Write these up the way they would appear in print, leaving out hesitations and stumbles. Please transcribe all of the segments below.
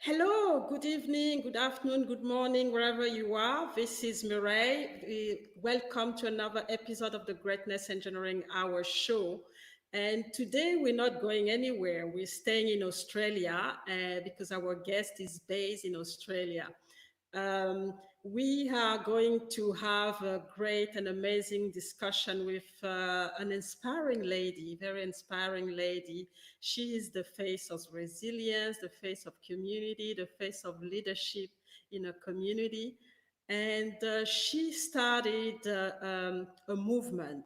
Hello, good evening, good afternoon, good morning, wherever you are. This is Mireille. Welcome to another episode of the Greatness Engineering Hour show. And today we're not going anywhere. We're staying in Australia because our guest is based in Australia. Um, we are going to have a great and amazing discussion with an inspiring lady, very inspiring lady. She is the face of resilience, the face of community, the face of leadership in a community. And she started a movement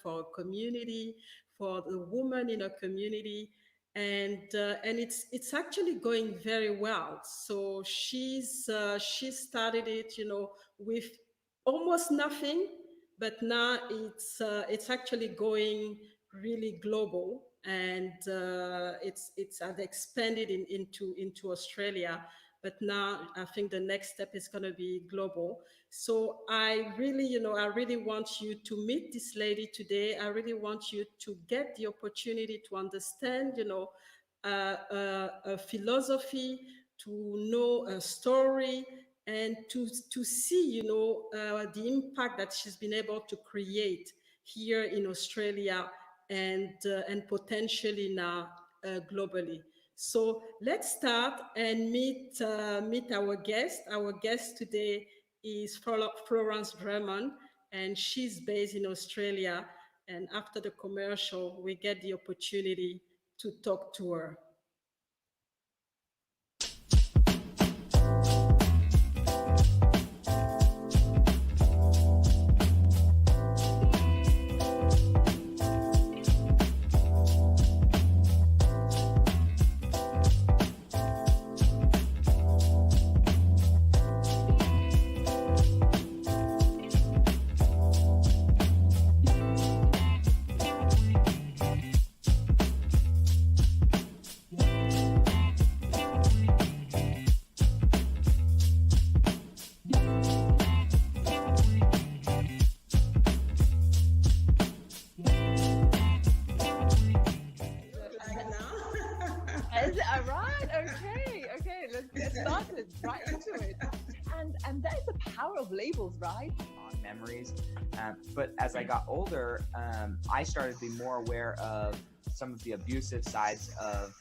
for community, for the woman in a community, and it's actually going very well. So she started it, with almost nothing, but now it's actually going really global, and it's had expanded into Australia. But now I think the next step is going to be global. So I really want you to meet this lady today. I really want you to get the opportunity to understand, a philosophy, to know a story, and to see, the impact that she's been able to create here in Australia, and potentially now globally. So let's start and meet our guest. Our guest today is Florence Drummond, and she's based in Australia. And after the commercial, we get the opportunity to talk to her. All right, okay, let's get started right into it. And that is the power of labels, right? Memories, but as I got older, I started to be more aware of some of the abusive sides of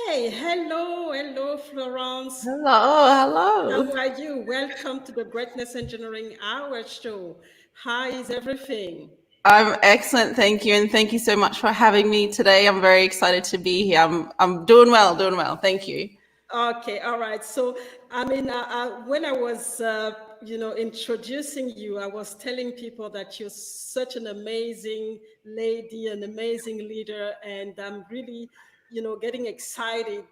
Hey, hello, Florence. Hello. How are you? Welcome to the Greatness Engineering Hour show. How is everything? I'm excellent, thank you, and thank you so much for having me today. I'm very excited to be here. I'm doing well. Thank you. Okay, all right. So, when I was, introducing you, I was telling people that you're such an amazing lady, an amazing leader, and I'm really, getting excited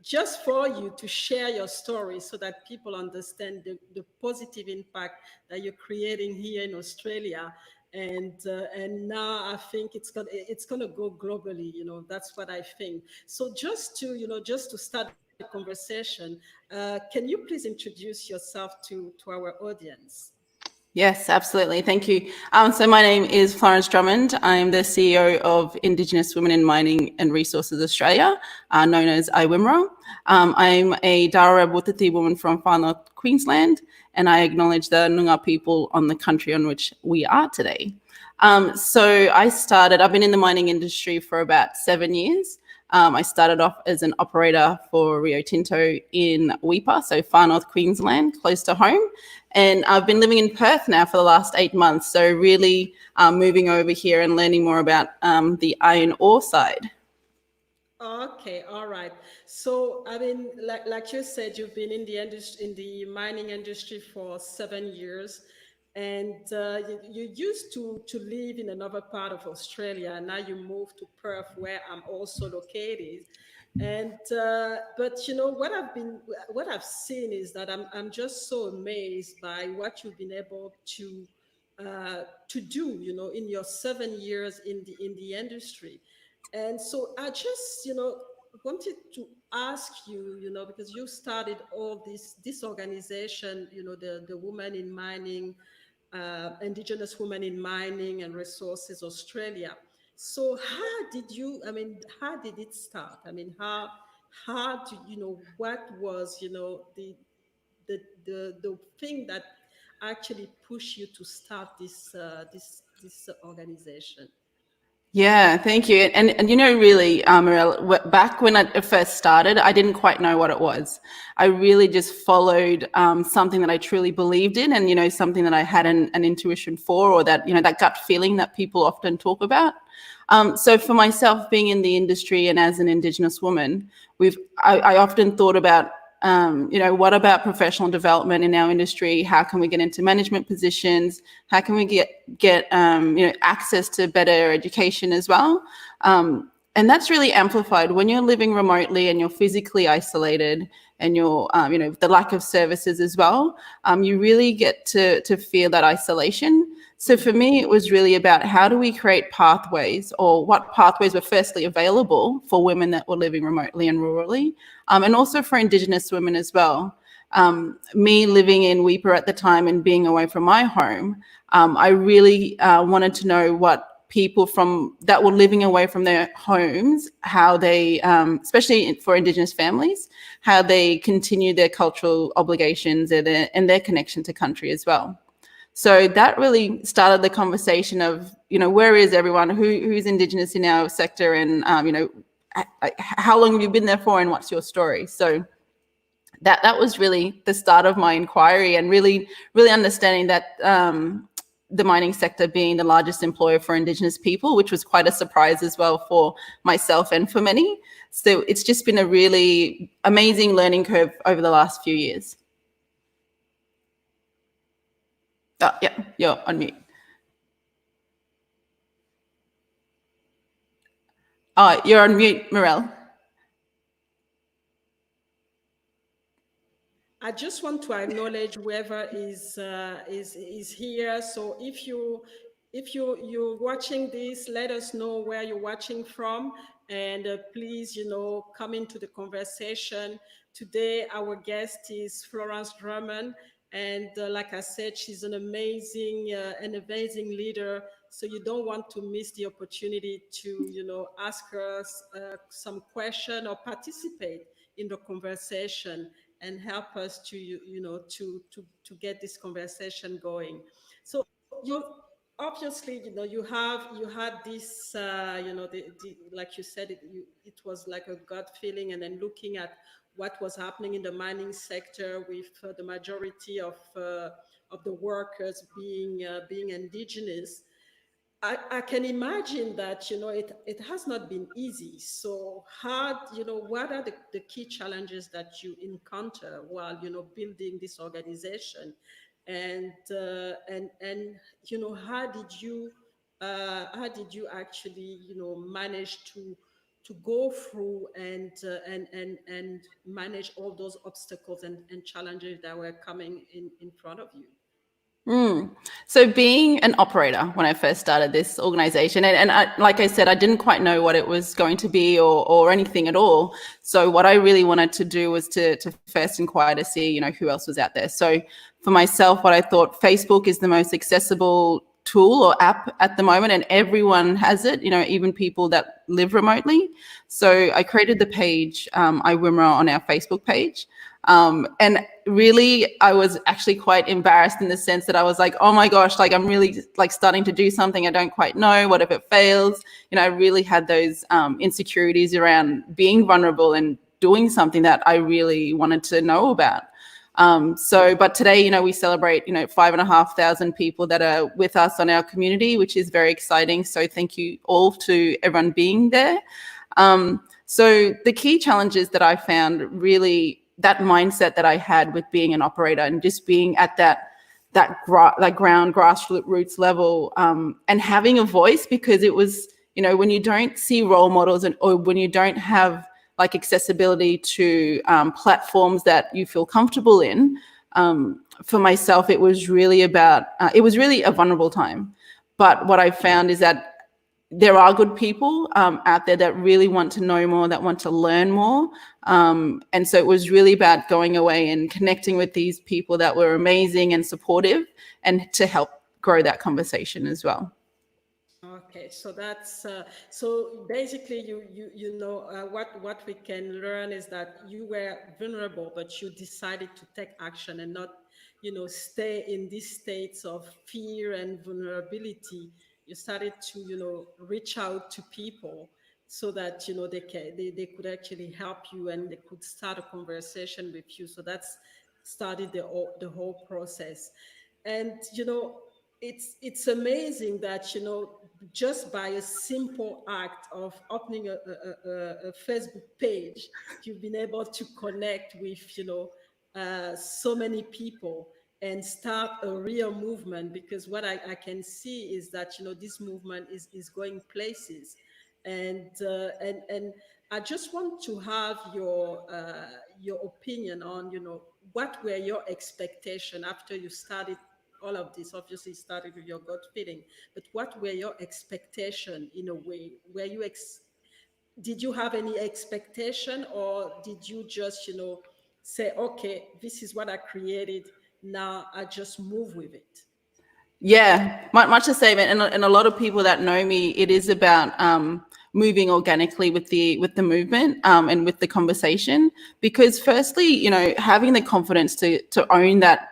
just for you to share your story so that people understand the positive impact that you're creating here in Australia. And now I think it's gonna go globally. That's what I think. So just to start the conversation, can you please introduce yourself to our audience? Yes, absolutely. Thank you. So my name is Florence Drummond. I'm the CEO of Indigenous Women in Mining and Resources Australia, known as IWIMRA. I'm a Dara Wutati woman from far north Queensland, and I acknowledge the Noongar people on the country on which we are today. I've been in the mining industry for about 7 years. I started off as an operator for Rio Tinto in Weipa, so far north Queensland, close to home. And I've been living in Perth now for the last 8 months. So really moving over here and learning more about the iron ore side. Okay, all right. So, like you said, you've been in the industry, in the mining industry for 7 years, and you used to live in another part of Australia, and now you moved to Perth, where I'm also located. And but what I've seen is that I'm just so amazed by what you've been able to do, in your 7 years in the industry. And so I just, wanted to ask you, because you started all this organization, the Women in Mining, Indigenous Women in Mining and Resources Australia. So how did it start? I mean, how do what was, the thing that actually pushed you to start this organization? Yeah, thank you. And really, Mirelle, back when I first started, I didn't quite know what it was. I really just followed something that I truly believed in, and something that I had an intuition for, or that that gut feeling that people often talk about. So for myself, being in the industry and as an Indigenous woman, I often thought about what about professional development in our industry? How can we get into management positions? How can we get access to better education as well? And that's really amplified when you're living remotely and you're physically isolated, and you're the lack of services as well. You really get to feel that isolation. So for me, it was really about how do we create pathways, or what pathways were firstly available for women that were living remotely and rurally, and also for Indigenous women as well. Me living in Weipa at the time and being away from my home, I really wanted to know what people that were living away from their homes, how they, especially for Indigenous families, how they continue their cultural obligations and their connection to country as well. So that really started the conversation of, where is everyone who's Indigenous in our sector, and, how long have you been there for, and what's your story? So that was really the start of my inquiry, and really understanding that the mining sector being the largest employer for Indigenous people, which was quite a surprise as well for myself and for many. So it's just been a really amazing learning curve over the last few years. Oh, yeah, you're on mute. Oh, you're on mute, Mirelle. I just want to acknowledge whoever is here. So if you're watching this, let us know where you're watching from, and please, come into the conversation. Today, our guest is Florence Drummond, and like I said, she's an amazing leader. So you don't want to miss the opportunity to ask her some question or participate in the conversation, and help us to get this conversation going. So obviously you had this like you said, it was like a gut feeling, and then looking at what was happening in the mining sector, with the majority of the workers being Indigenous. I can imagine that it has not been easy. So what are the key challenges that you encounter while building this organization, and how did you actually manage to go through and manage all those obstacles and challenges that were coming in front of you? So being an operator when I first started this organization, and like I said, I didn't quite know what it was going to be or anything at all. So what I really wanted to do was to first inquire to see, who else was out there. So for myself, what I thought, Facebook is the most accessible tool or app at the moment, and everyone has it, even people that live remotely. So I created the page, IWIMRA, on our Facebook page. And really, I was actually quite embarrassed in the sense that I was like, oh my gosh, like I'm really like starting to do something I don't quite know. What if it fails? I really had those insecurities around being vulnerable and doing something that I really wanted to know about. But today, we celebrate, 5,500 people that are with us on our community, which is very exciting. So thank you all to everyone being there. So the key challenges that I found, really, that mindset that I had with being an operator and just being at that that ground grassroots level, and having a voice, because it was, when you don't see role models or when you don't have like accessibility to platforms that you feel comfortable in, for myself, it was really a vulnerable time. But what I found is that there are good people out there that really want to know more, that want to learn more. And so it was really about going away and connecting with these people that were amazing and supportive, and to help grow that conversation as well. Okay, so that's so basically what we can learn is that you were vulnerable, but you decided to take action and not stay in these states of fear and vulnerability. You started to reach out to people so that they could actually help you, and they could start a conversation with you. So that's started the whole process. And it's amazing that just by a simple act of opening a Facebook page, you've been able to connect with so many people and start a real movement. Because what I can see is that this movement is going places. And I just want to have your opinion on what were your expectations after you started all of this. Obviously started with your gut feeling, but what were your expectations in a way? Did you have any expectation, or did you just say, okay, this is what I created, now I just move with it? Yeah, much the same. And a lot of people that know me, it is about moving organically with the movement, and with the conversation. Because firstly, having the confidence to own that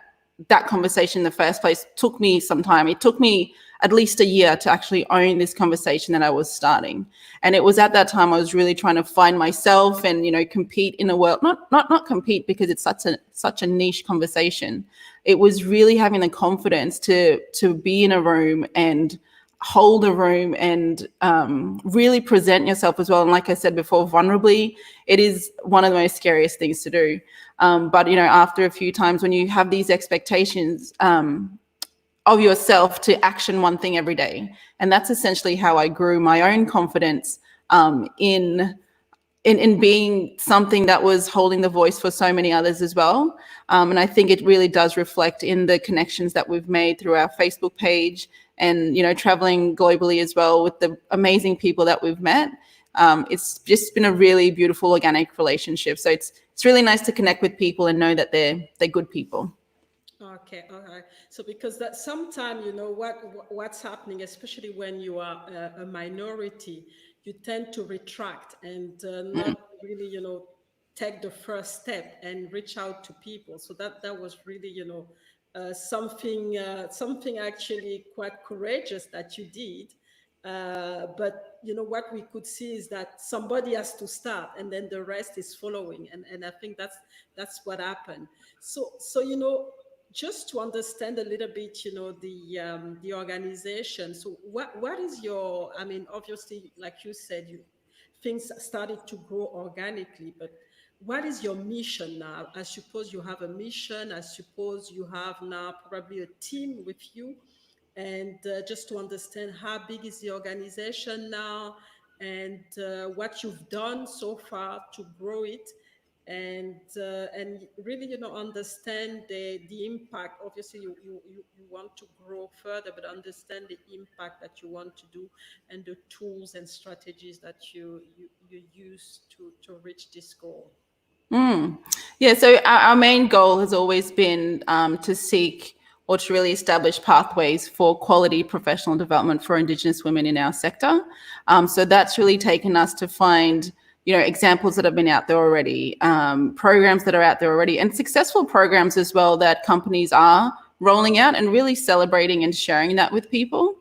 conversation in the first place took me some time. It took me at least a year to actually own this conversation that I was starting. And it was at that time I was really trying to find myself and, compete in a world, not compete, because it's such a niche conversation. It was really having the confidence to be in a room and hold a room and really present yourself as well. And like I said before, vulnerably, it is one of the most scariest things to do. But after a few times, when you have these expectations of yourself to action one thing every day, and that's essentially how I grew my own confidence in being something that was holding the voice for so many others as well. And I think it really does reflect in the connections that we've made through our Facebook page, and traveling globally as well with the amazing people that we've met. It's just been a really beautiful organic relationship. So it's really nice to connect with people and know that they're good people. Okay, all right. So because that sometimes what's happening, especially when you are a minority, you tend to retract and not really take the first step and reach out to people. So that was really something actually quite courageous that you did. But what we could see is that somebody has to start, and then the rest is following. And I think that's what happened. So just to understand a little bit, the organization. So what is your? I mean, obviously, like you said, things started to grow organically, but what is your mission now? I suppose you have a mission. I suppose you have now probably a team with you. And just to understand how big is the organization now, and what you've done so far to grow it, and really understand the impact. Obviously you want to grow further, but understand the impact that you want to do, and the tools and strategies that you use to reach this goal. Yeah, so our main goal has always been to seek or to really establish pathways for quality professional development for Indigenous women in our sector. So that's really taken us to find, examples that have been out there already, programs that are out there already, and successful programs as well that companies are rolling out, and really celebrating and sharing that with people.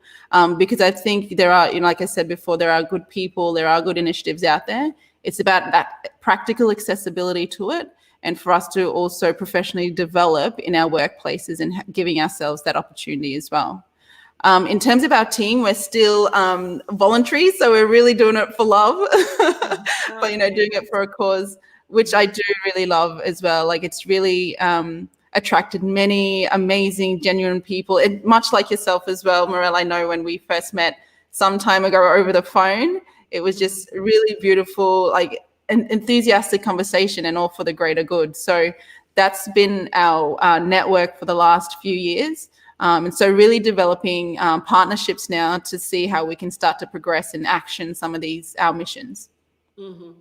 Because I think there are, like I said before, there are good people, there are good initiatives out there. It's about that practical accessibility to it, and for us to also professionally develop in our workplaces and giving ourselves that opportunity as well. In terms of our team, we're still voluntary, so we're really doing it for love, but doing it for a cause, which I do really love as well. Like, it's really a attracted many amazing, genuine people, and much like yourself as well, Morel. I know when we first met some time ago over the phone, it was just really beautiful, like an enthusiastic conversation, and all for the greater good. So that's been our network for the last few years. And so really developing partnerships now to see how we can start to progress and action some of our missions. Mm-hmm.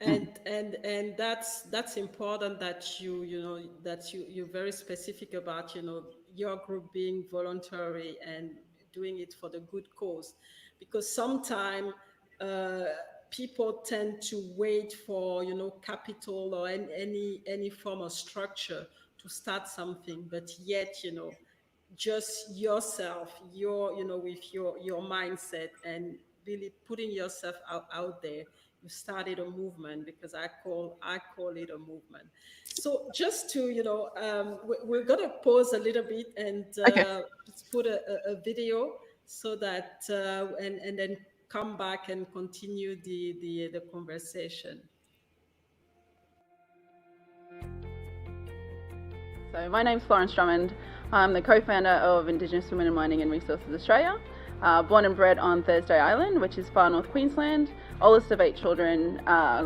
And that's important that you're very specific about your group being voluntary and doing it for the good cause, because sometimes people tend to wait for capital or any form of structure to start something, but yet just yourself, with your mindset and really putting yourself out there, you started a movement, because I call it a movement. So just to we're gonna pause a little bit and Okay. just put a video, so that and then come back and continue the conversation. So my name's Florence Drummond. I'm the co-founder of Indigenous Women in Mining and Resources Australia. Born and bred on Thursday Island, which is far north Queensland. Oldest of 8 children,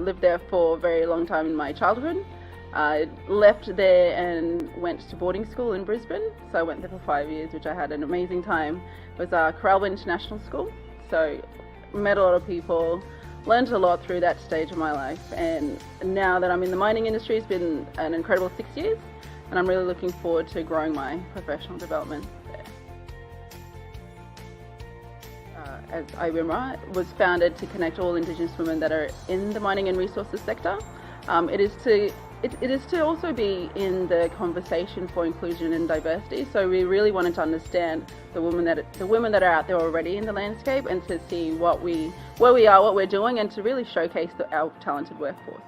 lived there for a very long time in my childhood. I left there and went to boarding school in Brisbane. So I went there for 5 years, which I had an amazing time. It was Coralba International School. So met a lot of people, learned a lot through that stage of my life. And now that I'm in the mining industry, it's been an incredible 6 years. And I'm really looking forward to growing my professional development there. As IWIMRA was founded to connect all Indigenous women that are in the mining and resources sector. It is to also be in the conversation for inclusion and diversity. So we really wanted to understand the women that are out there already in the landscape, and to see where we are, what we're doing, and to really showcase our talented workforce.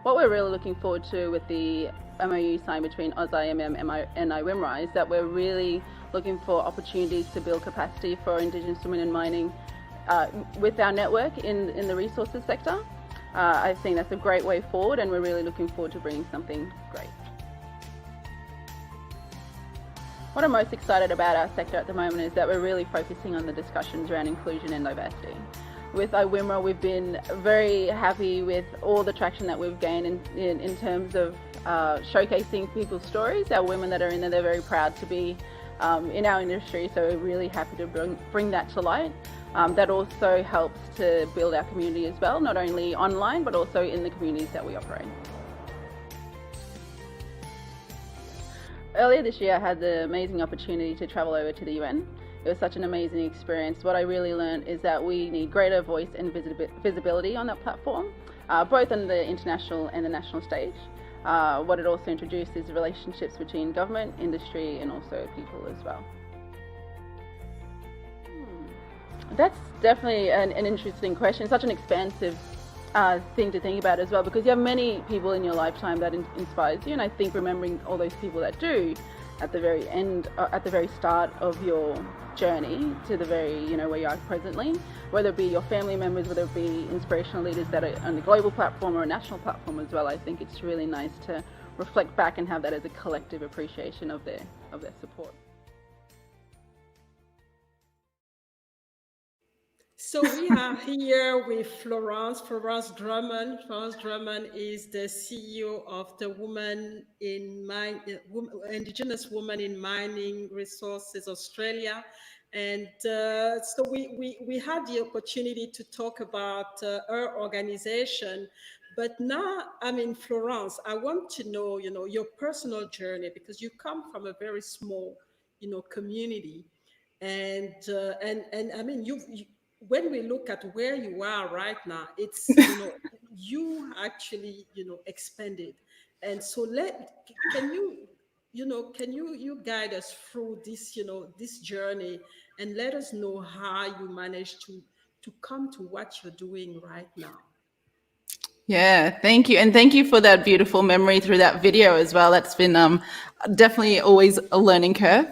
What we're really looking forward to with the MOU signed between AusIMM and IWIMRA is that we're really looking for opportunities to build capacity for Indigenous women in mining with our network in the resources sector. I think that's a great way forward, and we're really looking forward to bringing something great. What I'm most excited about our sector at the moment is that we're really focusing on the discussions around inclusion and diversity. With IWIMRA, we've been very happy with all the traction that we've gained in terms of showcasing people's stories. Our women that are in there, they're very proud to be in our industry, so we're really happy to bring that to light. That also helps to build our community as well, not only online, but also in the communities that we operate. Earlier this year, I had the amazing opportunity to travel over to the UN. It was such an amazing experience. What I really learned is that we need greater voice and visibility on that platform, both on the international and the national stage. What it also introduced is relationships between government, industry, and also people as well. That's definitely an interesting question. Such an expansive thing to think about as well, because you have many people in your lifetime that inspires you, and I think remembering all those people that do at the very end, at the very start of your journey to the very, where you are presently, whether it be your family members, whether it be inspirational leaders that are on the global platform or a national platform as well. I think it's really nice to reflect back and have that as a collective appreciation of their support. So we are here with Florence Drummond. Florence Drummond is the CEO of the Indigenous Women in Mining Resources Australia. And so we had the opportunity to talk about her organization. But now, Florence, I want to know, your personal journey, because you come from a very small, community. And when we look at where you are right now, it's, you actually, expanded. And so can you guide us through this, this journey, and let us know how you managed to come to what you're doing right now? Yeah, thank you. And thank you for that beautiful memory through that video as well. That's been definitely always a learning curve.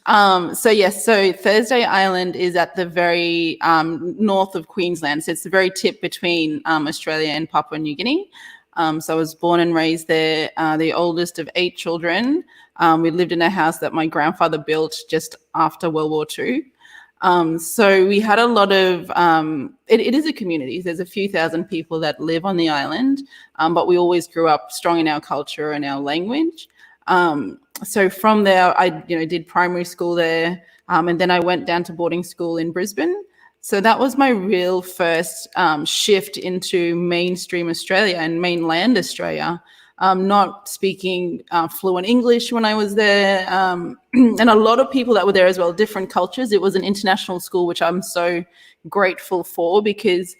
So Thursday Island is at the very north of Queensland. So it's the very tip between Australia and Papua New Guinea. So I was born and raised there, the oldest of 8 children. We lived in a house that my grandfather built just after World War II. So we had a lot of, it is a community. There's a few thousand people that live on the island, but we always grew up strong in our culture and our language. So from there, I did primary school there, and then I went down to boarding school in Brisbane. So that was my real first shift into mainstream Australia and mainland Australia. Not speaking fluent English when I was there, and a lot of people that were there as well, different cultures. It was an international school, which I'm so grateful for, because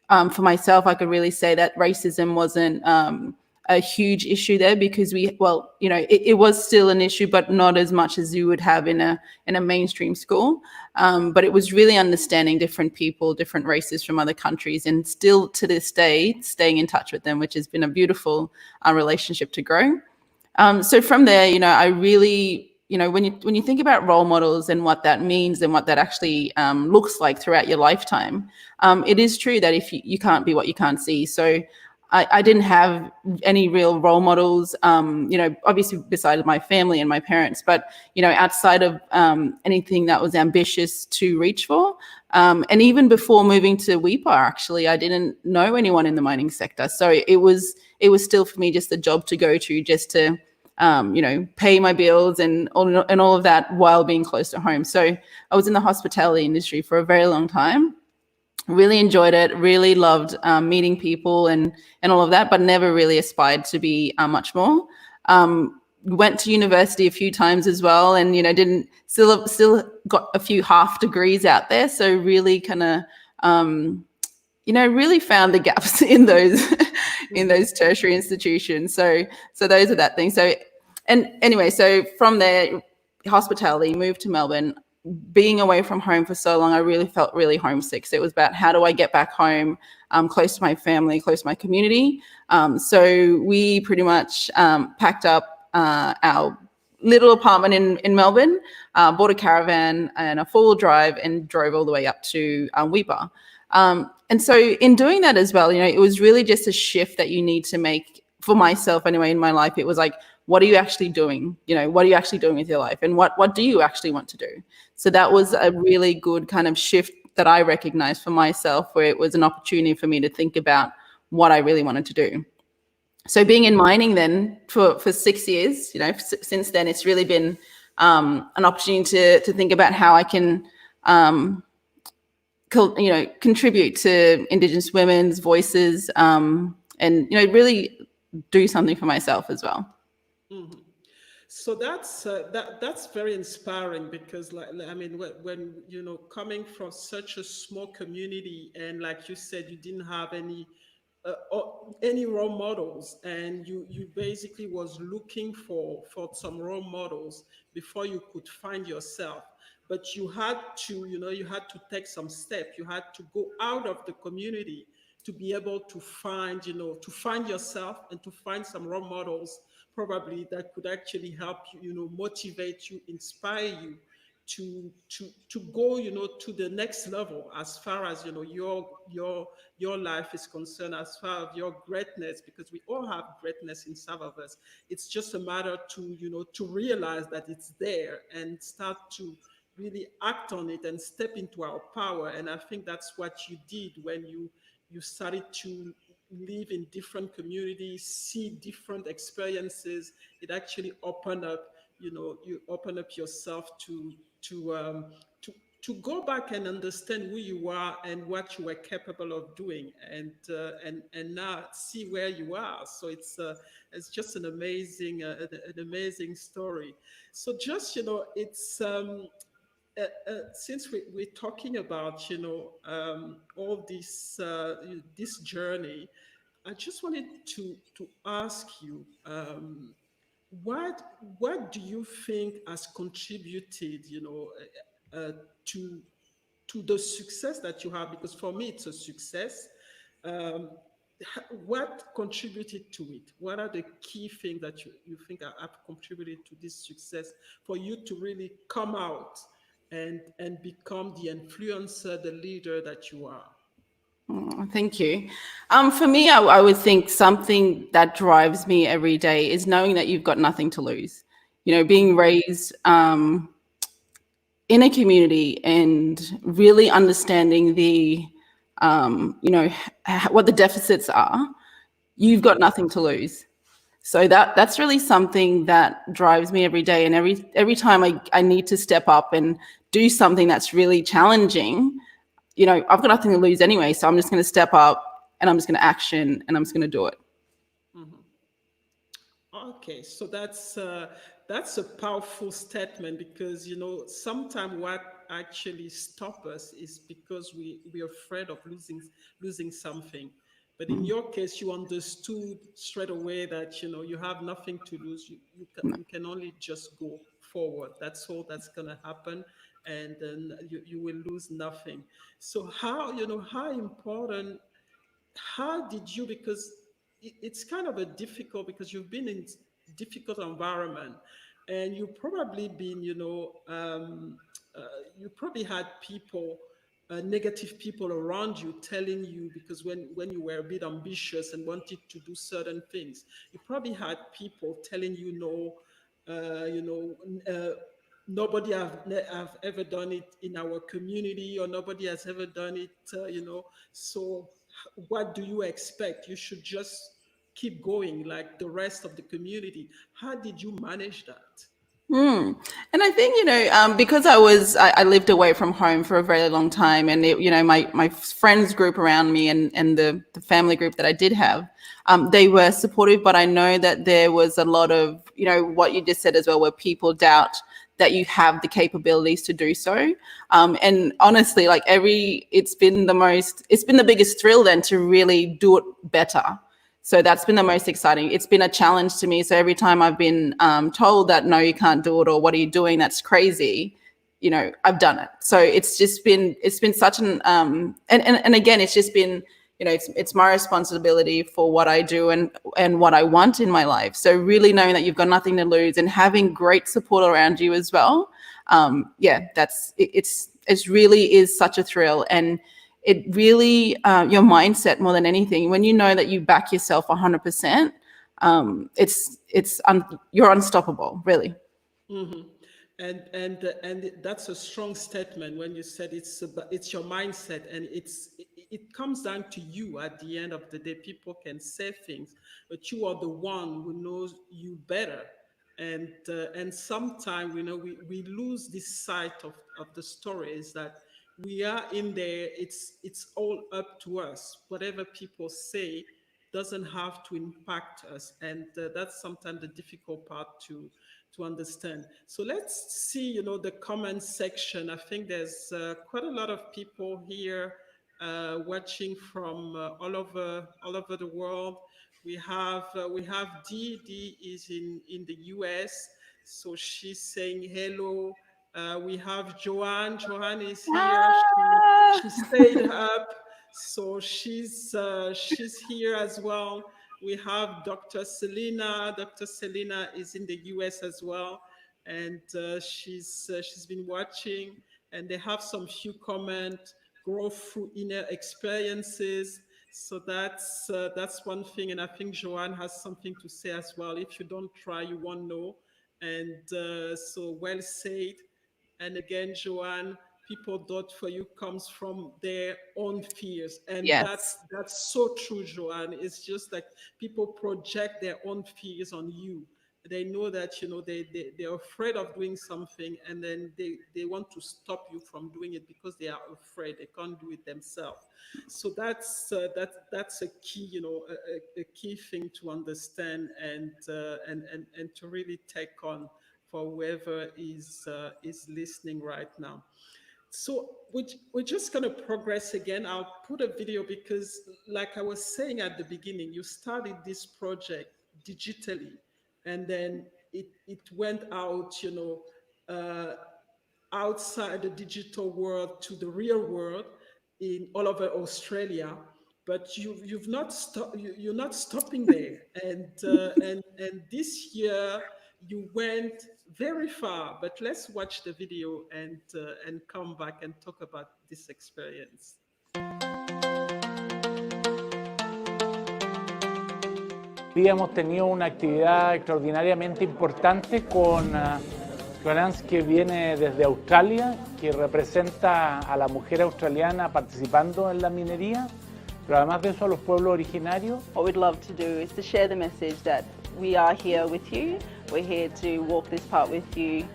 for myself, I could really say that racism wasn't a huge issue there, because it was still an issue, but not as much as you would have in a mainstream school. But it was really understanding different people, different races from other countries, and still to this day staying in touch with them, which has been a beautiful relationship to grow. So from there, I really, when you think about role models and what that means and what that actually looks like throughout your lifetime, it is true that if you can't be what you can't see. So I didn't have any real role models, obviously besides my family and my parents, but, outside of anything that was ambitious to reach for. And even before moving to Weipa, actually, I didn't know anyone in the mining sector. So it was still for me just a job to go to, just to, pay my bills and all of that while being close to home. So I was in the hospitality industry for a very long time. Really enjoyed it, really loved meeting people and all of that, but never really aspired to be much more. Went to university a few times as well, and didn't still got a few half degrees out there. So really kind of really found the gaps in those in those tertiary institutions. So those are that thing. So and anyway, so from there, hospitality, moved to Melbourne. Being away from home for so long, I really felt really homesick. So it was about, how do I get back home, close to my family, close to my community? So we pretty much packed up our little apartment in Melbourne, bought a caravan and a 4-wheel drive, and drove all the way up to Weipa. And so in doing that as well, it was really just a shift that you need to make, for myself anyway, in my life. It was like, what are you actually doing? What are you actually doing with your life? And what do you actually want to do? So that was a really good kind of shift that I recognized for myself, where it was an opportunity for me to think about what I really wanted to do. So being in mining then for 6 years, since then, it's really been an opportunity to think about how I can, contribute to Indigenous women's voices, and, really do something for myself as well. Mm-hmm. So that's very inspiring, because when coming from such a small community, and like you said, you didn't have any role models, and you basically was looking for some role models before you could find yourself. But you had to take some step. You had to go out of the community to be able to find yourself, and to find some role models, probably, that could actually help you, motivate you, inspire you to go, to the next level, as far as your life is concerned, as far as your greatness, because we all have greatness inside of us. It's just a matter to realize that it's there, and start to really act on it, and step into our power. And I think that's what you did when you started to live in different communities, see different experiences. It actually opened up, you open up yourself to um, to to go back and understand who you are and what you were capable of doing, and now see where you are. So it's just an amazing story. So just, it's since we're talking about, all this journey, I just wanted to ask you, what what do you think has contributed, uh, to the success that you have? Because for me, it's a success. Um, what contributed to it? What are the key things that you think have contributed to this success, for you to really come out and become the influencer, the leader that you are? Thank you. For me, I would think something that drives me every day is knowing that you've got nothing to lose. You know, being raised in a community and really understanding the, what the deficits are, you've got nothing to lose. So that's really something that drives me every day. And every time I need to step up and do something that's really challenging, I've got nothing to lose anyway. So I'm just going to step up and I'm just going to action and I'm just going to do it. Okay, so that's a powerful statement because sometimes what actually stop us is because we're afraid of losing something. But in your case, you understood straight away that you have nothing to lose. You can only just go forward. That's all that's gonna happen, and then you will lose nothing. So how important, how did you, because it's kind of a difficult, because you've been in difficult environment, and you probably been you probably had people, negative people around you telling you, because when you were a bit ambitious and wanted to do certain things, you probably had people telling you no, you know nobody have ever done it in our community, or nobody has ever done it, so what do you expect? You should just keep going like the rest of the community. How did you manage that? And I think, because I lived away from home for a very long time, and my friends group around me and the family group that I did have, they were supportive, but I know that there was a lot of, what you just said as well, where people doubt that you have the capabilities to do so. And honestly, like it's been the biggest thrill then to really do it better. So that's been the most exciting. It's been a challenge to me. So every time I've been told that, no, you can't do it, or what are you doing? That's crazy. I've done it. So it's been such an, and again, it's just been, it's my responsibility for what I do and what I want in my life. So really knowing that you've got nothing to lose and having great support around you as well. It really is such a thrill. And it really, your mindset more than anything, when you know that you back yourself 100%, you're unstoppable, really. And that's a strong statement when you said it's your mindset, and it comes down to you at the end of the day. People can say things, but you are the one who knows you better. And sometimes we lose this sight of the story, is that we are in there. It's all up to us. Whatever people say doesn't have to impact us, and that's sometimes the difficult part to understand. So let's see, the comment section. I think there's quite a lot of people here watching from all over the world. We have Dee. Dee is in the US, so she's saying hello. We have Joanne. Joanne is here. She stayed up, so she's here as well. We have Dr. Selena. Dr. Selena is in the US as well, and she's been watching. And they have some few comment, grow through inner experiences. So that's one thing. And I think Joanne has something to say as well. If you don't try, you won't know. And so well said. And again, Joanne, people doubt for you comes from their own fears. And Yes. that's so true, Joanne. It's just like people project their own fears on you. They know that they're afraid of doing something, and then they want to stop you from doing it because they are afraid they can't do it themselves. So that's a key, a key thing to understand, and to really take on for whoever is listening right now. So we're just going to progress again. I'll put a video because, like I was saying at the beginning, you started this project digitally, and then it went out, uh, outside the digital world to the real world in all over Australia. But you've not stopped. You're not stopping there, and this year you went very far. But let's watch the video and come back and talk about this experience. día hemos tenido una actividad extraordinariamente importante con Florence, que viene desde Australia, que representa a la mujer australiana participando en la minería, pero además de eso a los pueblos originarios. What we'd love to do is to share the message that we are here with you. We're here to walk this part with you,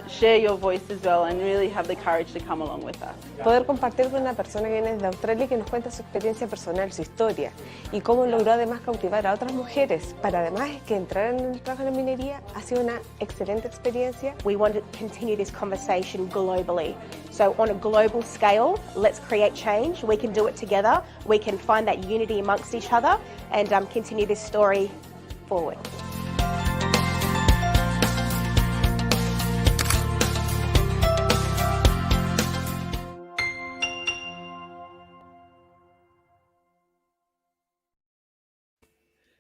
share your voice as well, and really have the courage to come along with us. Poder compartir con una persona que viene de Australia y que nos cuenta su experiencia personal, su historia, y cómo logró además cautivar a otras mujeres para además que entraran en el trabajo en la minería, ha sido una excelente experiencia. We want to continue this conversation globally. So on a global scale, let's create change. We can do it together. We can find that unity amongst each other and continue this story forward.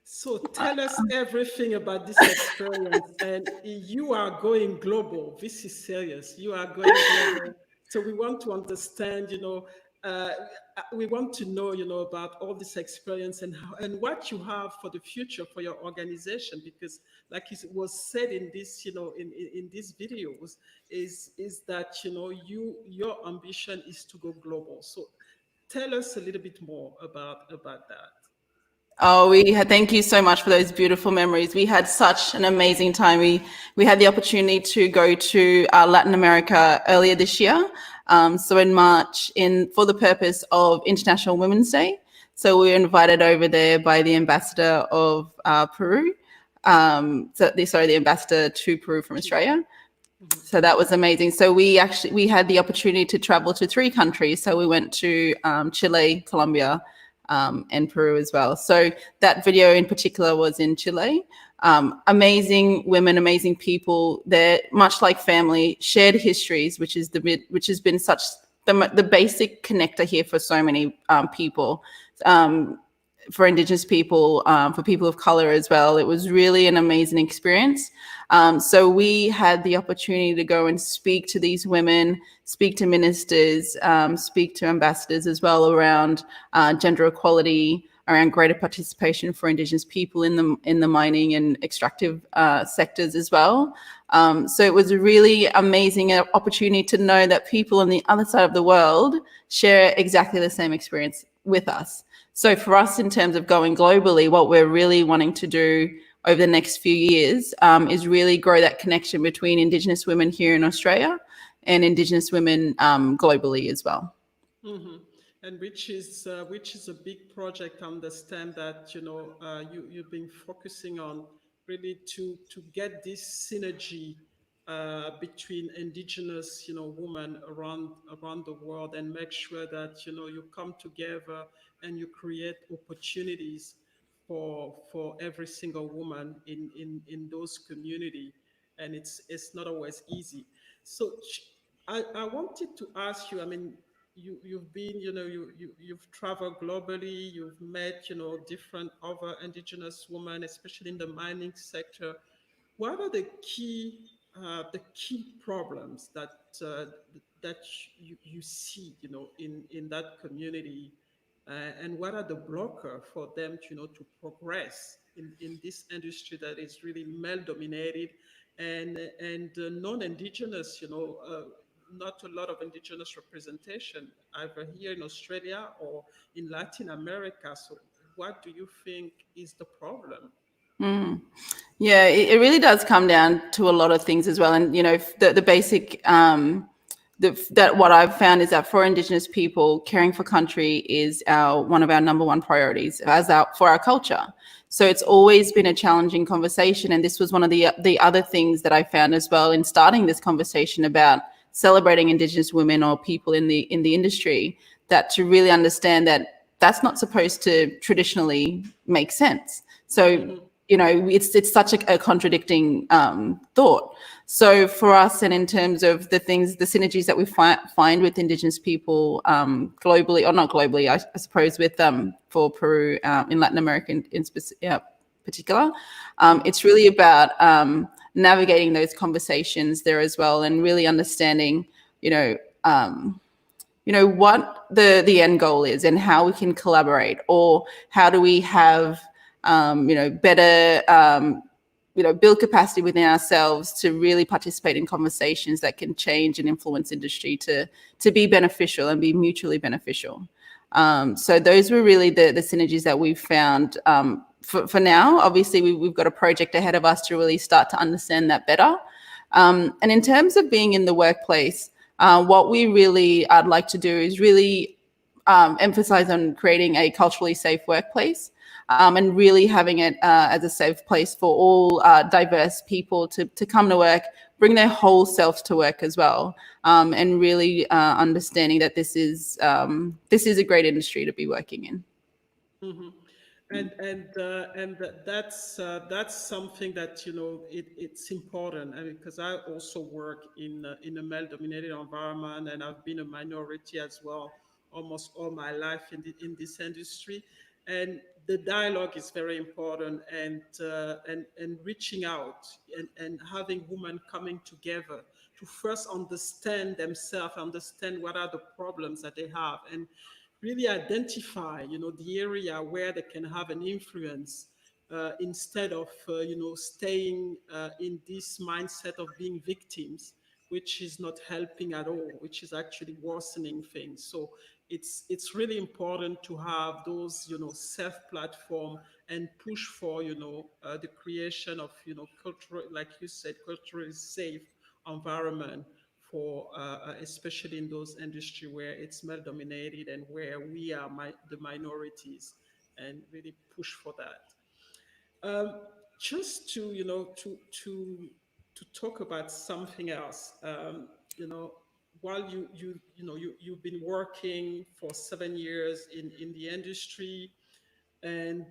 So tell us everything about this experience. And you are going global. This is serious. You are going global. So we want to understand, we want to know, about all this experience and what you have for the future for your organization, because like it was said in this, in these videos, is that, your ambition is to go global. So tell us a little bit more about that. Oh, thank you so much for those beautiful memories. We had such an amazing time. We had the opportunity to go to Latin America earlier this year. So in March, for the purpose of International Women's Day. So we were invited over there by the ambassador of Peru. The ambassador to Peru from Australia. So that was amazing. So we had the opportunity to travel to 3 countries. So we went to Chile, Colombia, and Peru as well. So that video in particular was in Chile. Amazing women, amazing people. They're much like family, shared histories, which has been such the basic connector here for so many people, for Indigenous people, for people of color as well. It was really an amazing experience. So we had the opportunity to go and speak to these women, speak to ministers, speak to ambassadors as well around gender equality, around greater participation for Indigenous people in the mining and extractive sectors as well. So it was a really amazing opportunity to know that people on the other side of the world share exactly the same experience with us. So for us, in terms of going globally, what we're really wanting to do over the next few years is really grow that connection between Indigenous women here in Australia and Indigenous women globally as well. Mm-hmm. And which is a big project. I understand that you've been focusing on really to get this synergy between Indigenous women around the world, and make sure that you come together and you create opportunities for every single woman in those communities. And it's not always easy. So I wanted to ask you, I mean, you've been, you've traveled globally, you've met, different other Indigenous women, especially in the mining sector. What are the key problems that you see, in that community, and what are the blockers for them, to progress in this industry that is really male dominated and non-Indigenous, not a lot of Indigenous representation, either here in Australia or in Latin America. So what do you think is the problem? Yeah, it really does come down to a lot of things as well. And, the basic, that what I've found is that for Indigenous people, caring for country is one of our number one priorities for our culture. So it's always been a challenging conversation. And this was one of the other things that I found as well in starting this conversation about celebrating Indigenous women or people in the industry, that to really understand that that's not supposed to traditionally make sense. So, it's such a contradicting thought. So for us, and in terms of the synergies that we find with Indigenous people globally, or not globally, I suppose, with for Peru in Latin America in particular, it's really about navigating those conversations there as well, and really understanding, what the end goal is and how we can collaborate, or how do we have better, build capacity within ourselves to really participate in conversations that can change and influence industry to be beneficial and be mutually beneficial. So those were really the synergies that we've found. For now, obviously, we've got a project ahead of us to really start to understand that better. And in terms of being in the workplace, what I'd like to do is really emphasize on creating a culturally safe workplace, and really having it as a safe place for all diverse people to come to work, bring their whole selves to work as well, and really understanding that this is a great industry to be working in. Mm-hmm. And that's something that it's important. I mean, because I also work in a male-dominated environment, and I've been a minority as well almost all my life in this industry, and the dialogue is very important, and reaching out and having women coming together to first understand themselves, understand what are the problems that they have, and really identify, the area where they can have an influence, instead of, staying in this mindset of being victims, which is not helping at all, which is actually worsening things. So it's really important to have those, self-platform and push for, the creation of, cultural, like you said, culturally safe environment for especially in those industries where it's male dominated and where we are the minorities, and really push for that. Just to to talk about something else, while you've been working for 7 years in the industry, and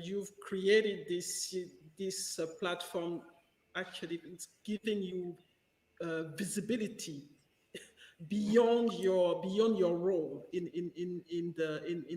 you've created this platform. Actually, it's giving you visibility beyond your role in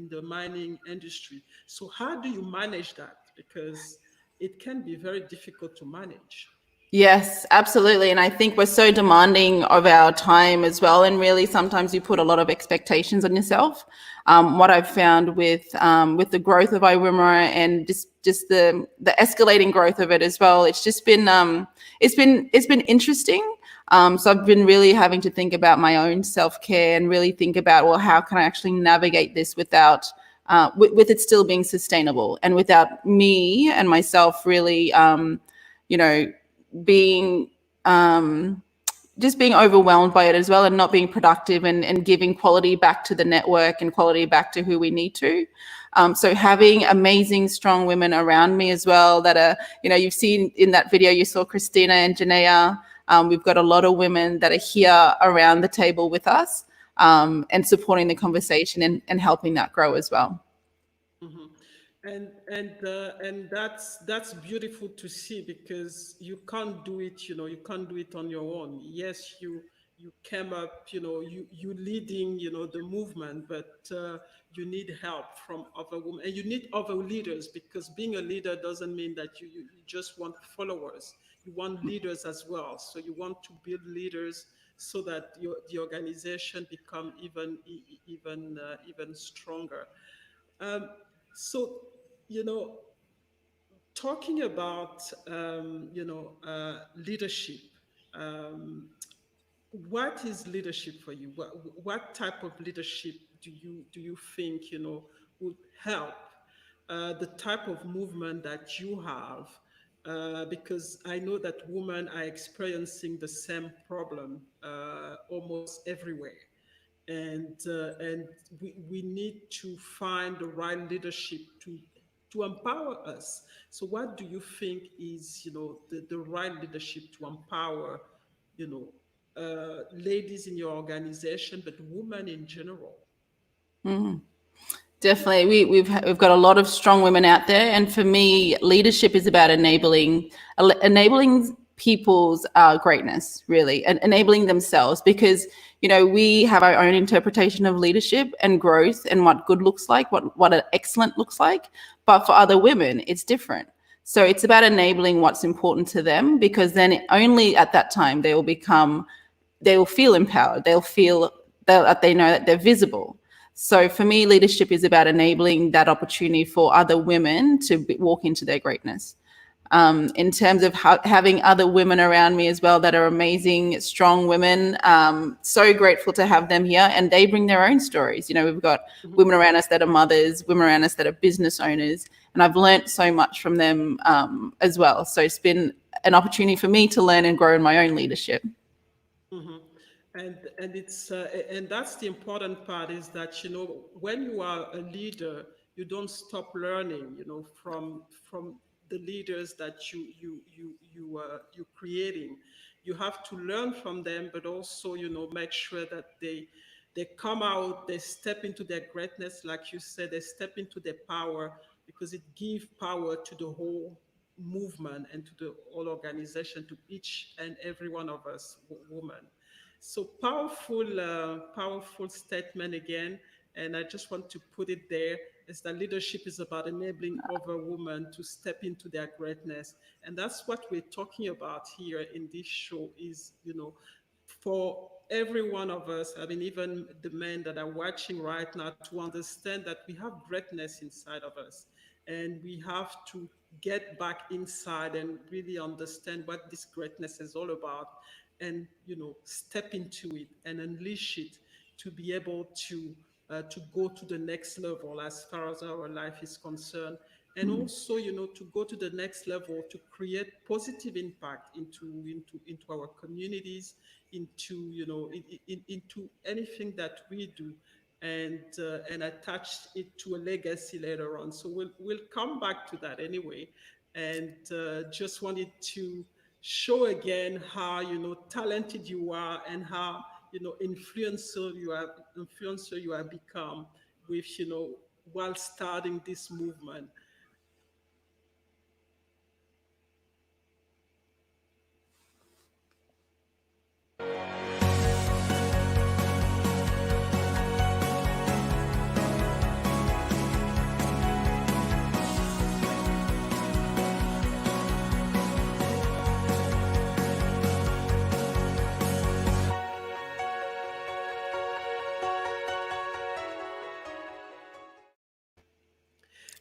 the mining industry. So how do you manage that? Because it can be very difficult to manage. Yes, absolutely. And I think we're so demanding of our time as well. And really, sometimes you put a lot of expectations on yourself. What I've found with the growth of IWIMRA and just the escalating growth of it as well, it's just been it's been interesting. So I've been really having to think about my own self-care and really think about, well, how can I actually navigate this without with it still being sustainable, and without me and myself really being just being overwhelmed by it as well, and not being productive, and giving quality back to the network and quality back to who we need to. So having amazing, strong women around me as well that are, you've seen in that video, you saw Christina and Janaea. We've got a lot of women that are here around the table with us, and supporting the conversation and helping that grow as well. Mm-hmm. And that's beautiful to see, because you can't do it, you can't do it on your own. Yes, you came up, you leading, the movement, but you need help from other women, and you need other leaders, because being a leader doesn't mean that you just want followers. You want leaders as well. So you want to build leaders so that the organization become even stronger. So, talking about leadership, um, what is leadership for you? What type of leadership do you think would help the type of movement that you have? Because I know that women are experiencing the same problem almost everywhere, and we need to find the right leadership to empower us. So what do you think is the right leadership to empower you know ladies in your organization, but women in general? Definitely, we've got a lot of strong women out there, and for me, leadership is about enabling people's greatness, really, and enabling themselves, because we have our own interpretation of leadership and growth and what good looks like, what an excellent looks like, but for other women, it's different. So it's about enabling what's important to them, because then only at that time they will feel empowered. They know that they're visible. So for me, leadership is about enabling that opportunity for other women to walk into their greatness. In terms of having other women around me as well that are amazing, strong women. So grateful to have them here, and they bring their own stories. You know, we've got women around us that are mothers, women around us that are business owners, and I've learnt so much from them as well. So it's been an opportunity for me to learn and grow in my own leadership. Mhm. And it's and that's the important part, is that, you know, when you are a leader, you don't stop learning, you know, from the leaders that you creating. You have to learn from them, but also, you know, make sure that they come out, they step into their greatness, like you said, they step into their power, because it gives power to the whole movement and to the whole organization, to each and every one of us women. So powerful, powerful statement again. And I just want to put it there, is that leadership is about enabling other women to step into their greatness. And that's what we're talking about here in this show, is, you know, for every one of us, I mean, even the men that are watching right now, to understand that we have greatness inside of us. And we have to get back inside and really understand what this greatness is all about, and, you know, step into it and unleash it, to be able to go to the next level as far as our life is concerned. And also, you know, to go to the next level, to create positive impact into our communities, into, you know, into anything that we do, and attach it to a legacy later on. So we'll come back to that anyway. And just wanted to show again how, you know, talented you are, and how, you know, influencer you have become, with, you know, while starting this movement.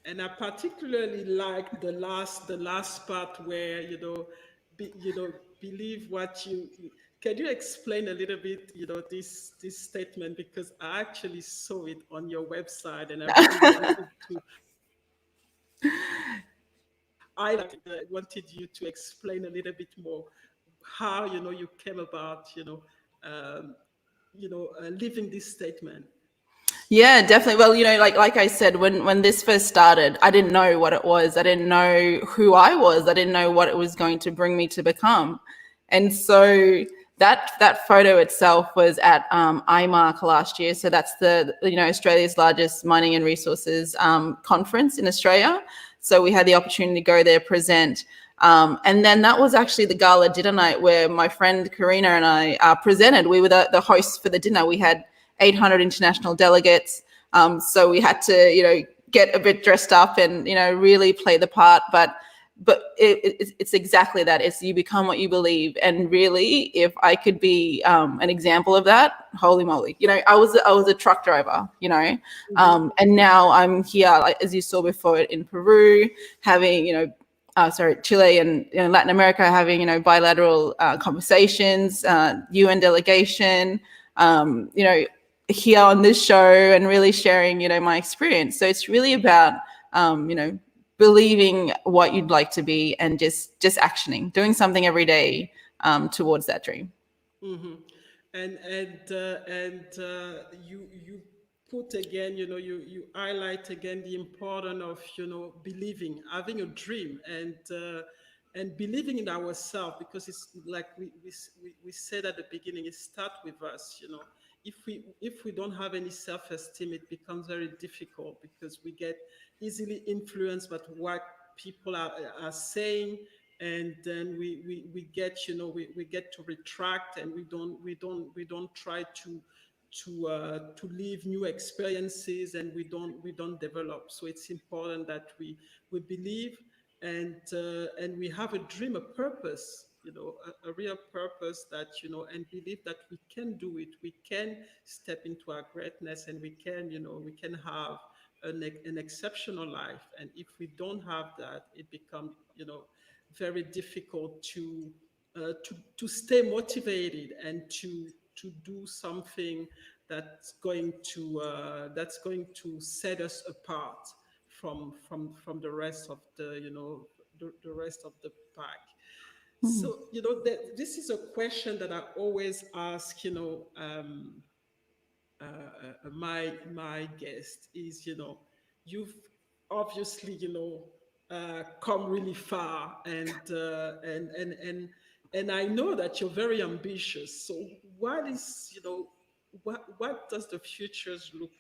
And I particularly like the last part where, you know, you know, believe what you. Can you explain a little bit, you know, this statement, because I actually saw it on your website, and I really wanted to. Wanted you to explain a little bit more how, you know, you came about, um, living this statement. Yeah, definitely. Well, you know, like I said, when this first started, I didn't know what it was. I didn't know who I was. I didn't know what it was going to bring me to become. And so that photo itself was at IMARC last year. So that's the, you know, Australia's largest mining and resources conference in Australia. So we had the opportunity to go there, present. And then that was actually the gala dinner night where my friend Karina and I presented. We were the hosts for the dinner. We had 800 international delegates. So we had to, you know, get a bit dressed up and, you know, really play the part. But it's exactly that. It's you become what you believe. And really, if I could be an example of that, holy moly, you know, I was a truck driver, you know, and now I'm here, like, as you saw before, in Peru, having, you know, Chile and, you know, Latin America, having, you know, bilateral conversations, UN delegation, you know, here on this show, and really sharing, you know, my experience. So it's really about, you know, believing what you'd like to be, and just doing something every day towards that dream. Mm-hmm. And you put again, you know, you highlight again the importance of, you know, believing, having a dream, and believing in ourselves, because it's like we said at the beginning, it starts with us, you know. If we don't have any self-esteem, it becomes very difficult, because we get easily influenced by what people are saying, and then we get, you know, we get to retract, and we don't try to live new experiences, and we don't develop. So it's important that we believe, and we have a dream, a purpose, a real purpose that, and believe that we can do it. We can step into our greatness, and we can, we can have an exceptional life. And if we don't have that, it becomes, very difficult to stay motivated and to do something that's going to set us apart from the rest of the rest of the pack. So, this is a question that I always ask, my guest is, you've obviously, come really far, and I know that you're very ambitious. So what is, what does the future look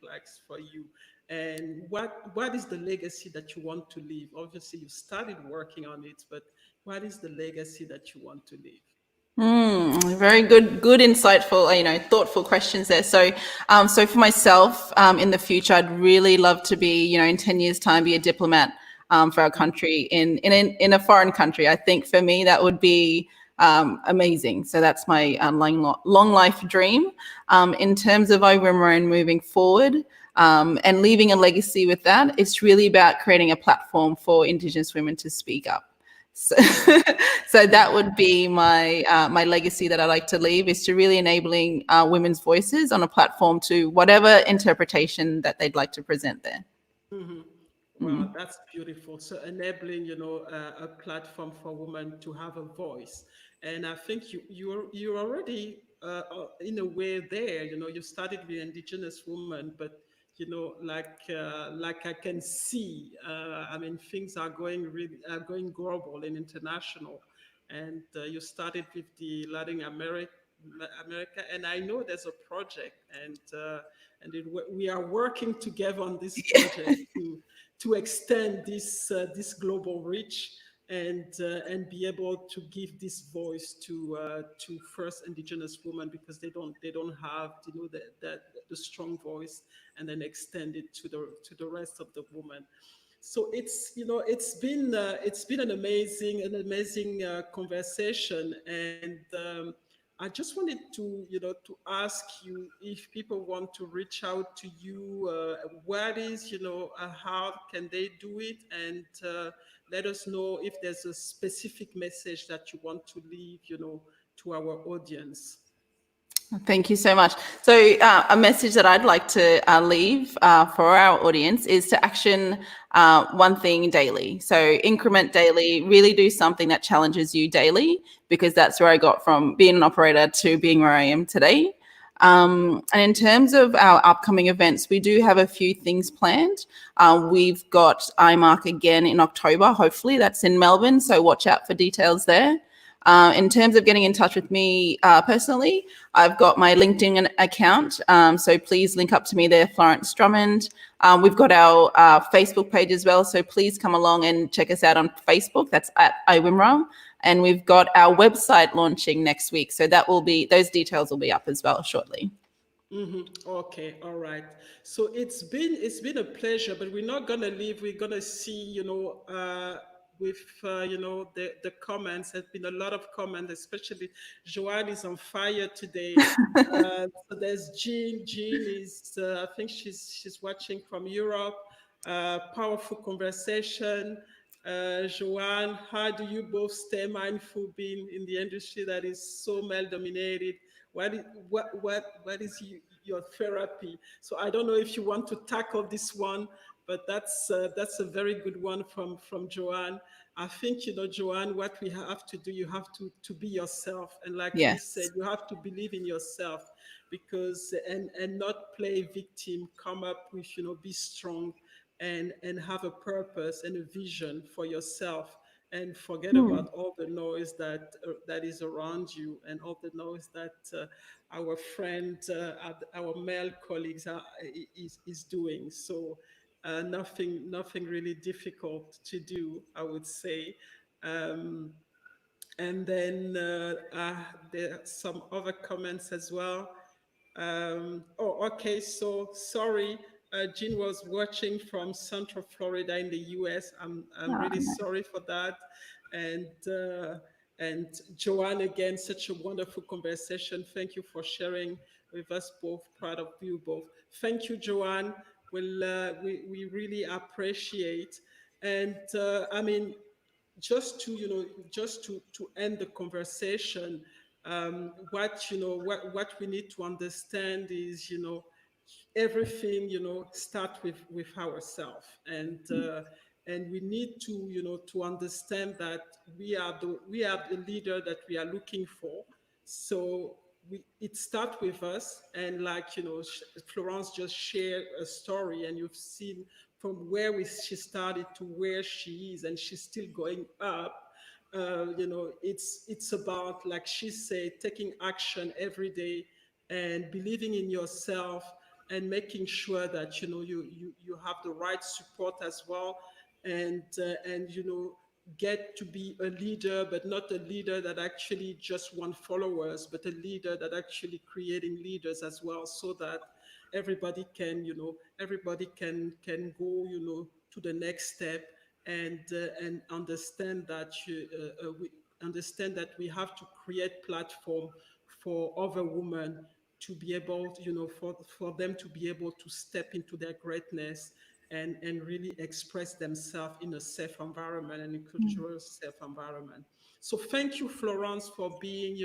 like for you? And what is the legacy that you want to leave? Obviously, you started working on it, but what is the legacy that you want to leave? Very good, insightful, thoughtful questions there. So, so for myself, in the future, I'd really love to be, in 10 years' time, be a diplomat for our country in a foreign country. I think for me that would be amazing. So that's my long life dream. In terms of IWIMRA and moving forward, and leaving a legacy with that, it's really about creating a platform for Indigenous women to speak up. So, so that would be my my legacy that I like to leave, is to really enabling women's voices on a platform to whatever interpretation that they'd like to present there. Mm-hmm. Wow, that's beautiful. So enabling, a platform for women to have a voice, and I think you're already in a way there. You started with Indigenous women, but like I can see, I mean, things are going really going global and international, and you started with the Latin America, and I know there's a project, and we are working together on this project to extend this global reach, and be able to give this voice to first Indigenous women, because they don't have, the strong voice, and then extend it to the rest of the women. So it's been an amazing conversation, and I just wanted to ask you, if people want to reach out to you, what is, how can they do it, and let us know if there's a specific message that you want to leave, to our audience. Thank you so much. So a message that I'd like to leave for our audience is to action one thing daily. So increment daily, really do something that challenges you daily, because that's where I got from being an operator to being where I am today. And in terms of our upcoming events, we do have a few things planned. We've got IMARC again in October, hopefully that's in Melbourne, so watch out for details there. In terms of getting in touch with me personally, I've got my LinkedIn account, so please link up to me there, Florence Drummond. We've got our Facebook page as well, so please come along and check us out on Facebook. That's at IWIMRA. And we've got our website launching next week, so those details will be up as well shortly. Mm-hmm. Okay, all right. So it's been a pleasure, but we're not gonna leave. We're gonna see, with the comments. There's been a lot of comments, especially Joanne is on fire today. So there's Jean. Jean is, I think she's watching from Europe. Powerful conversation. Joanne, how do you both stay mindful being in the industry that is so male dominated? What is your therapy? So I don't know if you want to tackle this one, but that's a very good one from Joanne. I think, Joanne, what we have to do, you have to be yourself, and like you said, Yes. you have to believe in yourself, because and not play victim. Come up with, be strong, and have a purpose and a vision for yourself, and forget about all the noise that is around you, and all the noise that our friend, our male colleagues is doing. So nothing really difficult to do, I would say. Um, and then there are some other comments as well. Oh, okay. So sorry, Jean was watching from Central Florida in the U.S. I'm really sorry for that, and And Joanne, again, such a wonderful conversation. Thank you for sharing with us both. Proud of you both. Thank you, Joanne. We really appreciate. And I mean, just to end the conversation, what we need to understand is, everything, start with ourselves, and we need to, to understand that we are the leader that we are looking for. So it starts with us, and like, Florence just shared a story, and you've seen from where she started to where she is, and she's still going up. It's about, like she said, taking action every day and believing in yourself, and making sure that, you have the right support as well, and get to be a leader, but not a leader that actually just want followers, but a leader that actually creating leaders as well, so that everybody can go, to the next step, and understand that we understand that we have to create platform for other women to be able to, for them to be able to step into their greatness, and really express themselves in a safe environment, and a cultural safe environment. So thank you, Florence, for being,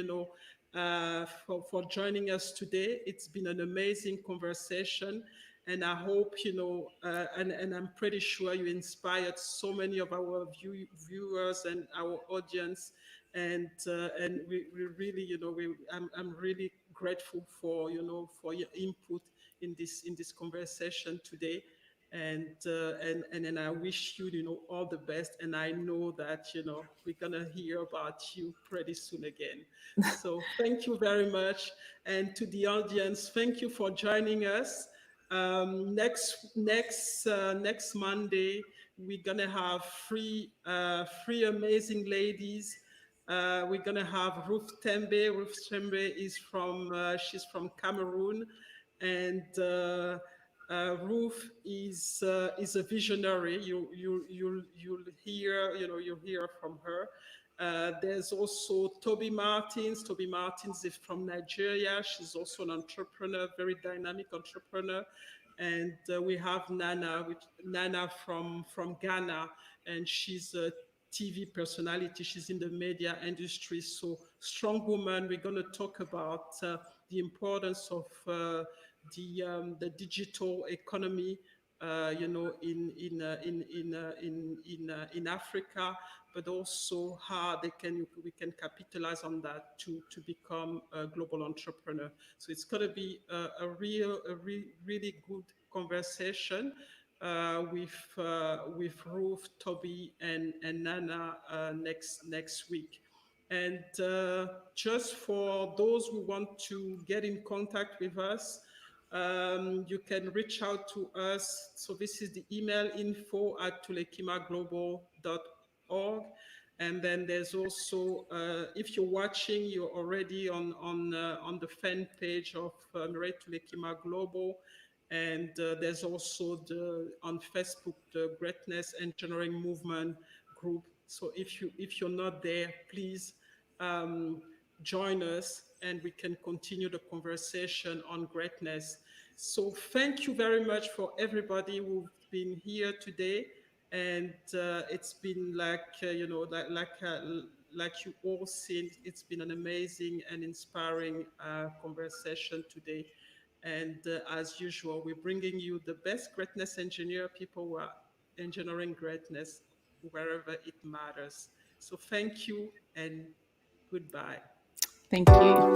for joining us today. It's been an amazing conversation, and I hope, and I'm pretty sure you inspired so many of our viewers and our audience, and we really, I'm really grateful for, for your input in this conversation today. And I wish you, all the best. And I know that, we're gonna hear about you pretty soon again. So thank you very much. And to the audience, thank you for joining us. Next Monday, we're gonna have three amazing ladies. We're gonna have Ruth Tembe. Ruth Tembe is she's from Cameroon, and Ruth is a visionary. You'll hear, you'll hear from her. There's also Toby Martins. Toby Martins is from Nigeria. She's also an entrepreneur, very dynamic entrepreneur. And we have Nana from Ghana, and she's a TV personality. She's in the media industry, so strong woman. We're going to talk about the importance of the digital economy, in Africa, but also how we can capitalize on that to become a global entrepreneur. So it's going to be a really good conversation with Ruth, Toby, and Nana next week. And just for those who want to get in contact with us, you can reach out to us. So this is the email, info@tulekimaglobal.org. And then there's also, if you're watching, you're already on the fan page of Mireille Tulekima Global. And there's also on Facebook, the Greatness Engineering Movement group. So if you're not there, please join us, and we can continue the conversation on greatness. So thank you very much for everybody who've been here today. And it's been like you all seen, it's been an amazing and inspiring conversation today. And as usual, we're bringing you the best greatness engineer, people who are engineering greatness wherever it matters. So thank you, and goodbye. Thank you.